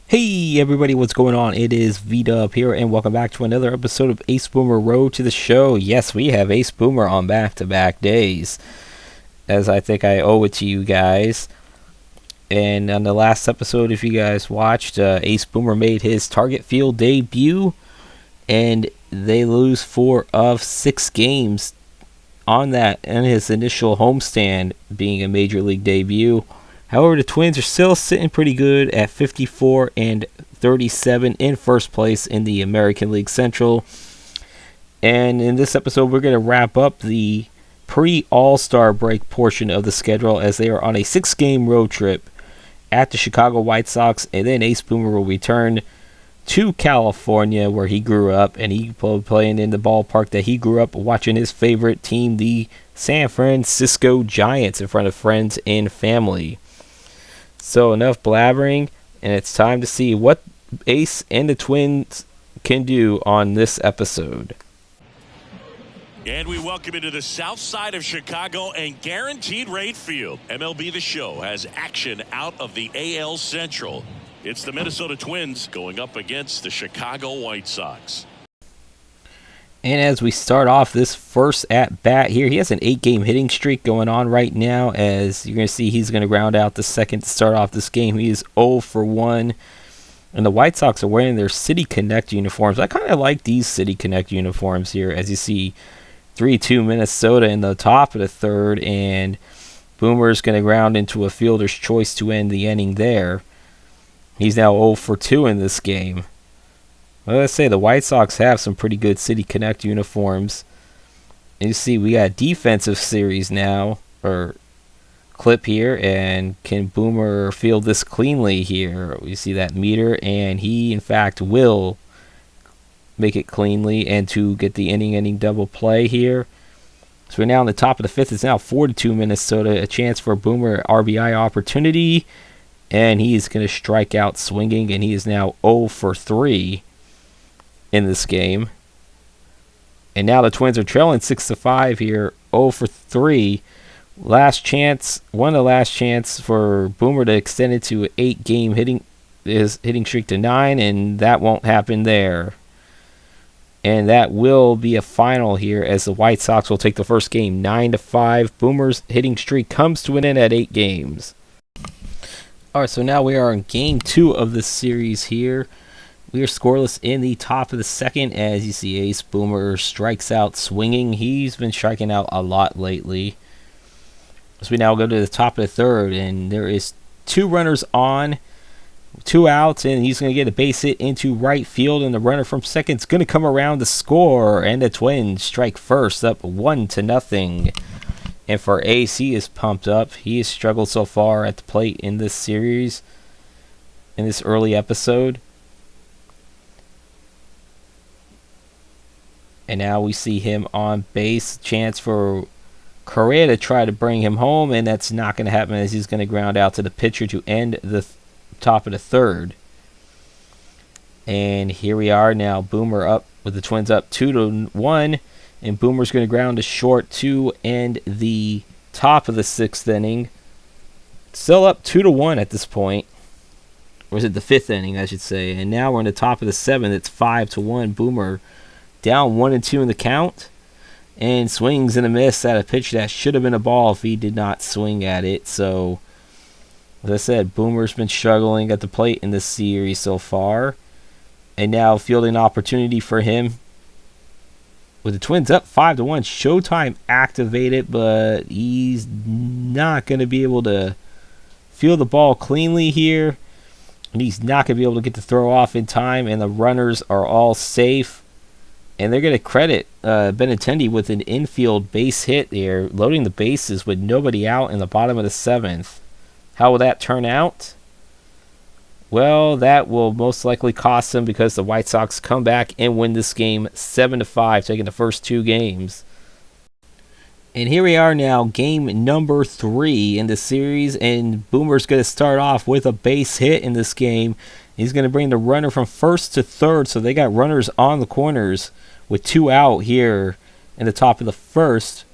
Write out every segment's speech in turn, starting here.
Hey everybody, what's going on? It is V-Dub here, and welcome back to another episode of Ace Boomer Road to the Show. Yes, we have Ace Boomer on back-to-back days, as I think I owe it to you guys. And on the last episode, if you guys watched, Ace Boomer made his Target Field debut, and they lose 4 of 6 games on that, and his initial homestand being a Major League debut. However, the Twins are still sitting pretty good at 54 and 37 in first place in the American League Central. And in this episode, we're going to wrap up the pre-All-Star break portion of the schedule as they are on a 6-game road trip at the Chicago White Sox. And then Ace Boomer will return to California, where he grew up, and he playing in the ballpark that he grew up watching his favorite team, the San Francisco Giants, in front of friends and family. So enough blabbering, and it's time to see what Ace and the Twins can do on this episode. And we welcome you to the south side of Chicago and Guaranteed Rate Field. MLB The Show has action out of the AL Central. It's the Minnesota Twins going up against the Chicago White Sox. And as we start off this first at-bat here, he has an 8-game hitting streak going on right now. As you're going to see, he's going to ground out the second to start off this game. He is 0 for 1. And the White Sox are wearing their City Connect uniforms. I kind of like these City Connect uniforms here. As you see, 3-2 Minnesota in the top of the third. And Boomer's going to ground into a fielder's choice to end the inning there. He's now 0 for 2 in this game. Well, let's say the White Sox have some pretty good City Connect uniforms. And you see, we got defensive series now, or clip here, and can Boomer field this cleanly here? We see that meter, and he, in fact, will make it cleanly and to get the inning double play here. So we're now on the top of the fifth. It's now 4-2 Minnesota, a chance for Boomer RBI opportunity, and he's going to strike out swinging, and he is now 0 for 3. In this game. And now the Twins are trailing 6-5 here, 0 for 3. Last chance, one of the last chance for Boomer to extend it to 8-game hitting streak to 9, and that won't happen there. And that will be a final here as the White Sox will take the first game 9-5. Boomer's hitting streak comes to an end at 8 games. Alright, so now we are in game 2 of this series here. We are scoreless in the top of the second as you see Ace Boomer strikes out swinging. He's been striking out a lot lately. So we now go to the top of the third, and there is 2 runners on, 2 outs, and he's going to get a base hit into right field, and the runner from second is going to come around to score, and the Twins strike first up 1-0. And for Ace, he is pumped up. He has struggled so far at the plate in this series, in this early episode. And now we see him on base. Chance for Correa to try to bring him home, and that's not going to happen as he's going to ground out to the pitcher to end the top of the third. And here we are now. Boomer up with the Twins up 2-1, and Boomer's going to ground to short to end the top of the 6th inning. Still up 2-1 at this point. Or is it the 5th inning, I should say. And now we're in the top of the 7th. It's 5-1. Boomer down 1-2 in the count, and swings and a miss at a pitch that should have been a ball if he did not swing at it. So, as I said, Boomer's been struggling at the plate in this series so far, and now fielding opportunity for him with the Twins up 5-1. Showtime activated, but he's not going to be able to field the ball cleanly here, and he's not going to be able to get the throw off in time, and the runners are all safe. And they're going to credit Benintendi with an infield base hit there, loading the bases with nobody out in the bottom of the 7th. How will that turn out? Well, that will most likely cost them because the White Sox come back and win this game 7-5, taking the first 2 games. And here we are now, game number 3 in the series, and Boomer's going to start off with a base hit in this game. He's going to bring the runner from first to third, so they got runners on the corners with 2 out here in the top of the first.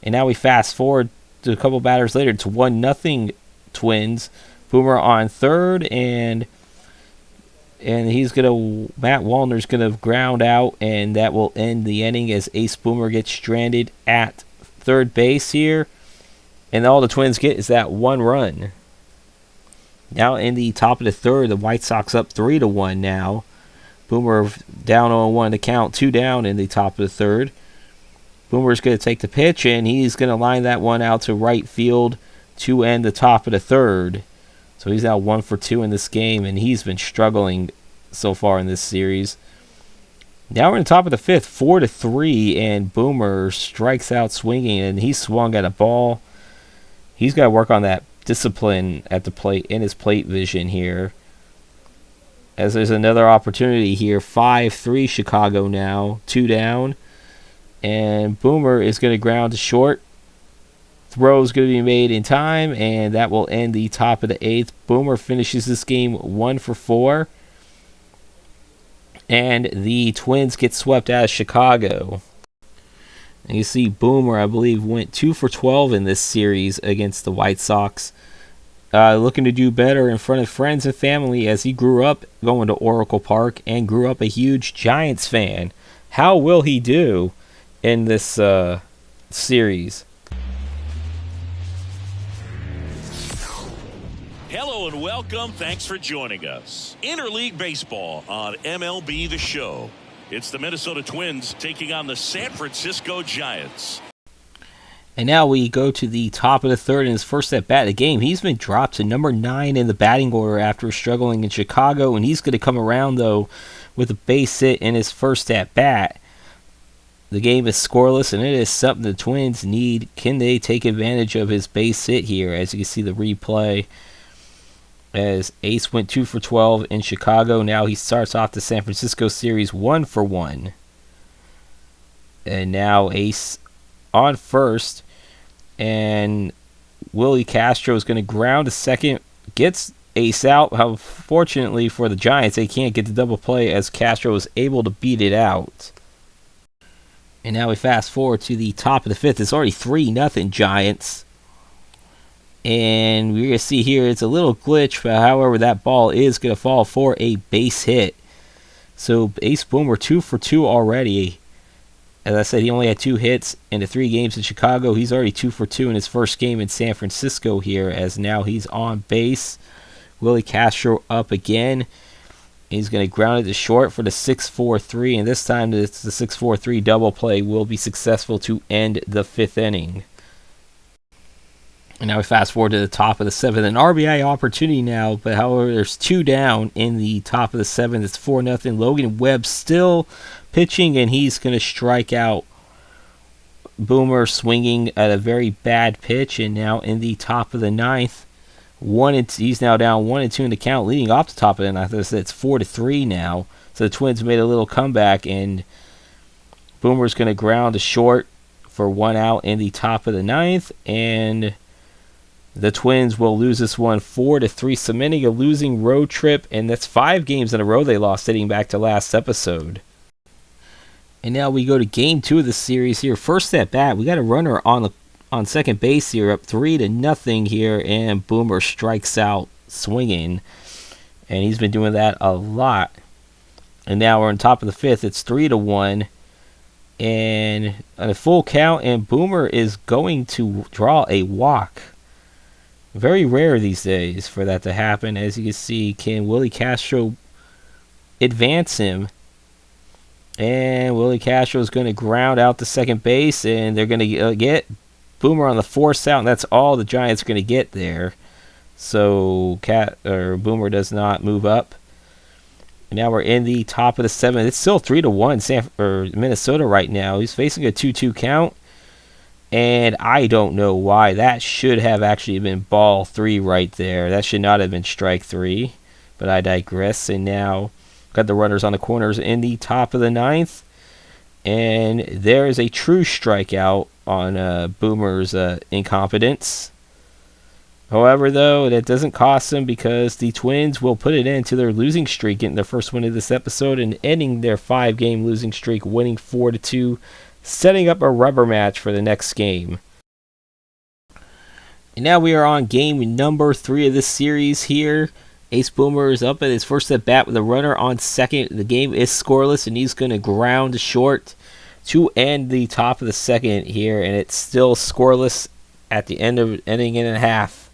And now we fast forward to a couple batters later. It's 1-0 Twins. Boomer on third, and And Matt Wallner's gonna ground out, and that will end the inning as Ace Boomer gets stranded at third base here. And all the Twins get is that one run. Now in the top of the third, the White Sox up 3-1 now. Boomer down 0-1 to count, 2 down in the top of the third. Boomer's going to take the pitch, and he's going to line that one out to right field to end the top of the third. So he's now 1 for 2 in this game, and he's been struggling so far in this series. Now we're in the top of the fifth, 4-3, and Boomer strikes out swinging, and he swung at a ball. He's got to work on that discipline at the plate, in his plate vision here. As there's another opportunity here, 5-3 Chicago now, 2 down. And Boomer is going to ground to short. Throw is going to be made in time, and that will end the top of the eighth. Boomer finishes this game 1 for 4. And the Twins get swept out of Chicago. And you see Boomer, I believe, went 2 for 12 in this series against the White Sox. Looking to do better in front of friends and family as he grew up going to Oracle Park and grew up a huge Giants fan. How will he do in this series? Hello and welcome. Thanks for joining us. Interleague Baseball on MLB The Show. It's the Minnesota Twins taking on the San Francisco Giants. And now we go to the top of the third in his first at bat of the game. He's been dropped to number 9 in the batting order after struggling in Chicago, and he's going to come around, though, with a base hit in his first at bat. The game is scoreless, and it is something the Twins need. Can they take advantage of his base hit here? As you can see the replay, as Ace went 2 for 12 in Chicago. Now he starts off the San Francisco series 1 for 1. And now Ace on first, and Willie Castro is going to ground to second, gets Ace out. Fortunately for the Giants, they can't get the double play as Castro is able to beat it out. And now we fast forward to the top of the fifth. It's already 3-0 Giants. And we're going to see here it's a little glitch, but however that ball is going to fall for a base hit. So Ace Boomer 2 for 2 already. As I said, he only had 2 hits in the 3 games in Chicago. He's already 2 for 2 in his first game in San Francisco here, as now he's on base. Willie Castro up again. He's going to ground it to short for the 6-4-3, and this time the 6-4-3 double play will be successful to end the 5th inning. And now we fast forward to the top of the 7th. An RBI opportunity now, but however, there's 2 down in the top of the 7th. It's 4-0. Logan Webb still pitching, and he's going to strike out Boomer swinging at a very bad pitch. And now in the top of the 9th, he's now down 1-2 in the count, leading off the top of the 9th. It's 4-3 now. So the Twins made a little comeback, and Boomer's going to ground to short for 1 out in the top of the 9th, and the Twins will lose this one 4-3, cementing a losing road trip, and that's 5 games in a row they lost, dating back to last episode. And now we go to game 2 of the series here. First at bat, we got a runner on second base here, up 3-0 here, and Boomer strikes out swinging, and he's been doing that a lot. And now we're on top of the 5th. It's 3-1, and on a full count, and Boomer is going to draw a walk. Very rare these days for that to happen. As you can see, can Willie Castro advance him? And Willie Castro is going to ground out to second base, and they're going to get Boomer on the force out, and that's all the Giants are going to get there. So Boomer does not move up. And now we're in the top of the 7th. It's still 3-1 Minnesota right now. He's facing a 2-2 count. And I don't know why. That should have actually been ball 3 right there. That should not have been strike 3. But I digress. And now got the runners on the corners in the top of the 9th. And there is a true strikeout on Boomer's incompetence. However, though, that doesn't cost them because the Twins will put it into their losing streak, getting their first win of this episode and ending their 5-game losing streak, winning 4-2, setting up a rubber match for the next game. And now we are on game number 3 of this series here. Ace Boomer is up at his first at bat with a runner on second. The game is scoreless, and he's going to ground short to end the top of the second here, and it's still scoreless at the end of inning and a half.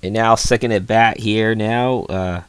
And now second at bat here. Now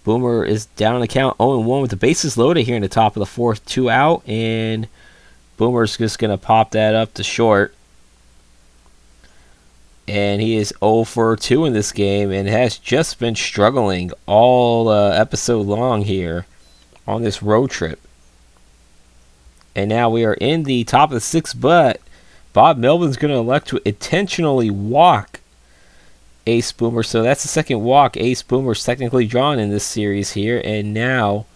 Boomer is down on the count 0-1 with the bases loaded here in the top of the fourth, 2 out, and Boomer's just going to pop that up to short. And he is 0 for 2 in this game and has just been struggling all episode long here on this road trip. And now we are in the top of the sixth, but Bob Melvin's going to elect to intentionally walk Ace Boomer. So that's the second walk Ace Boomer's technically drawn in this series here. And now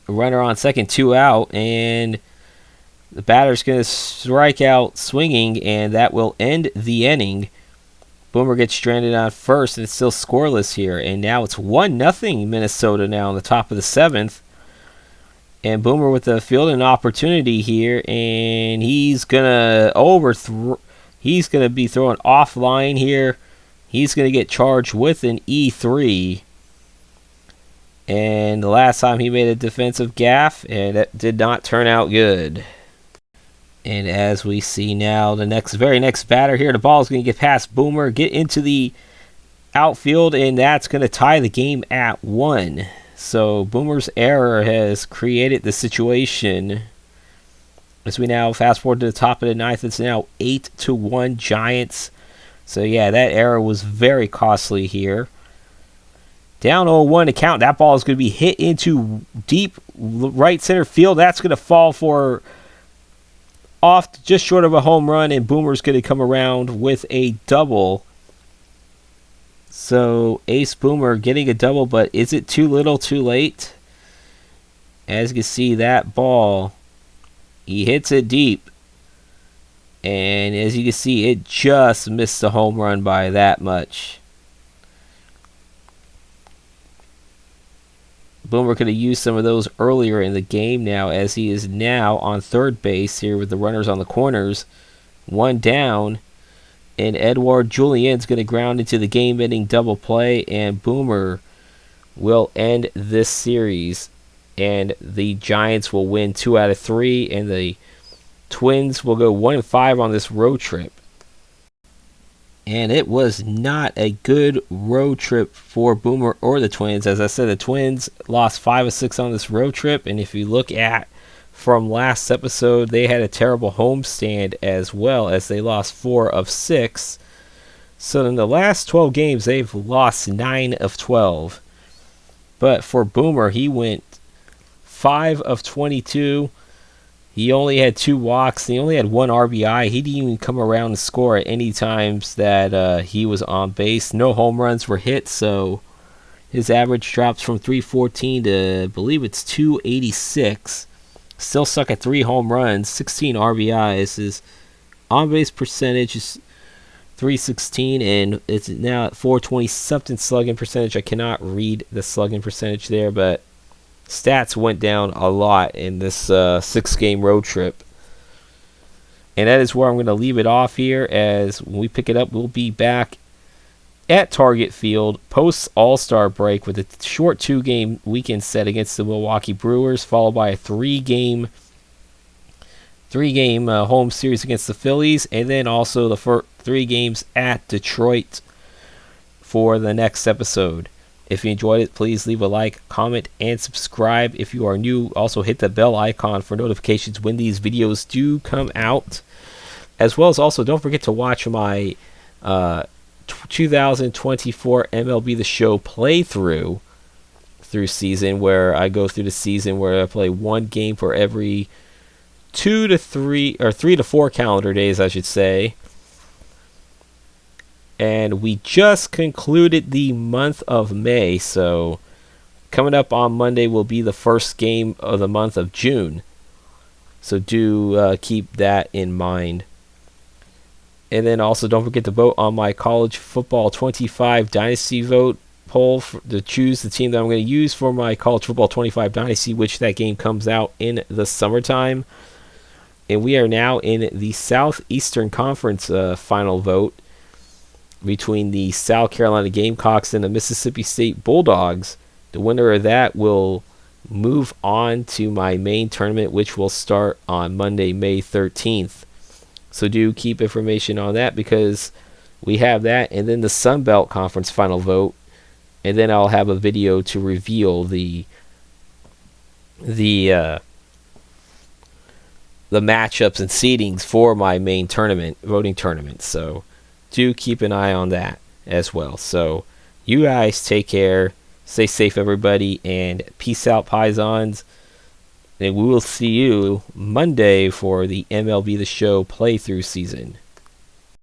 a runner on second, 2 out, and the batter's going to strike out swinging, and that will end the inning. Boomer gets stranded on first, and it's still scoreless here. And now it's 1-0 Minnesota now on the top of the seventh. And Boomer with the fielding opportunity here, and he's going to he's going to be throwing offline here. He's going to get charged with an E3. And the last time he made a defensive gaffe, and that did not turn out good. And as we see now, the very next batter here, the ball is going to get past Boomer, get into the outfield, and that's going to tie the game at 1. So Boomer's error has created the situation. As we now fast forward to the top of the ninth, it's now 8-1 Giants. So yeah, that error was very costly here. Down 0-1 to count. That ball is going to be hit into deep right center field. That's going to fall for off just short of a home run, and Boomer's going to come around with a double. So Ace Boomer getting a double, but is it too little, too late? As you can see, that ball, he hits it deep, and as you can see, it just missed the home run by that much. Boomer could have used some of those earlier in the game now, as he is now on third base here with the runners on the corners. 1 down, and Edouard Julien's going to ground into the game-ending double play, and Boomer will end this series, and the Giants will win 2 out of 3, and the Twins will go 1-5 on this road trip. And it was not a good road trip for Boomer or the Twins. As I said, the Twins lost 5 of 6 on this road trip. And if you look at from last episode, they had a terrible homestand as well, as they lost 4 of 6. So in the last 12 games, they've lost 9 of 12. But for Boomer, he went 5 of 22. He only had 2 walks. He only had 1 RBI. He didn't even come around and score at any times that he was on base. No home runs were hit, so his average drops from 314 to, I believe it's 286. Still stuck at 3 home runs, 16 RBIs. His on-base percentage is 316, and it's now at 420 something slugging percentage. I cannot read the slugging percentage there, but stats went down a lot in this 6-game road trip. And that is where I'm going to leave it off here, as when we pick it up, we'll be back at Target Field post All-Star break with a short 2-game weekend set against the Milwaukee Brewers, followed by a 3-game home series against the Phillies, and then also the first 3 games at Detroit for the next episode. If you enjoyed it, please leave a like, comment, and subscribe. If you are new, also hit the bell icon for notifications when these videos do come out. As well as also, don't forget to watch my 2024 MLB The Show playthrough through season, where I go through the season where I play 1 game for every 2 to 3 or 3 to 4 calendar days, I should say. And we just concluded the month of May, so coming up on Monday will be the first game of the month of June. So do keep that in mind. And then also don't forget to vote on my College Football 25 Dynasty vote poll to choose the team that I'm going to use for my College Football 25 Dynasty, which that game comes out in the summertime. And we are now in the Southeastern Conference final vote. between the South Carolina Gamecocks and the Mississippi State Bulldogs. The winner of that will move on to my main tournament, which will start on Monday, May 13th. So do keep information on that, because we have that, and then the Sun Belt Conference final vote, and then I'll have a video to reveal the matchups and seedings for my main tournament, voting tournament. So do keep an eye on that as well. So you guys take care, stay safe everybody, and peace out, Pisons. And we will see you Monday for the MLB The Show playthrough season.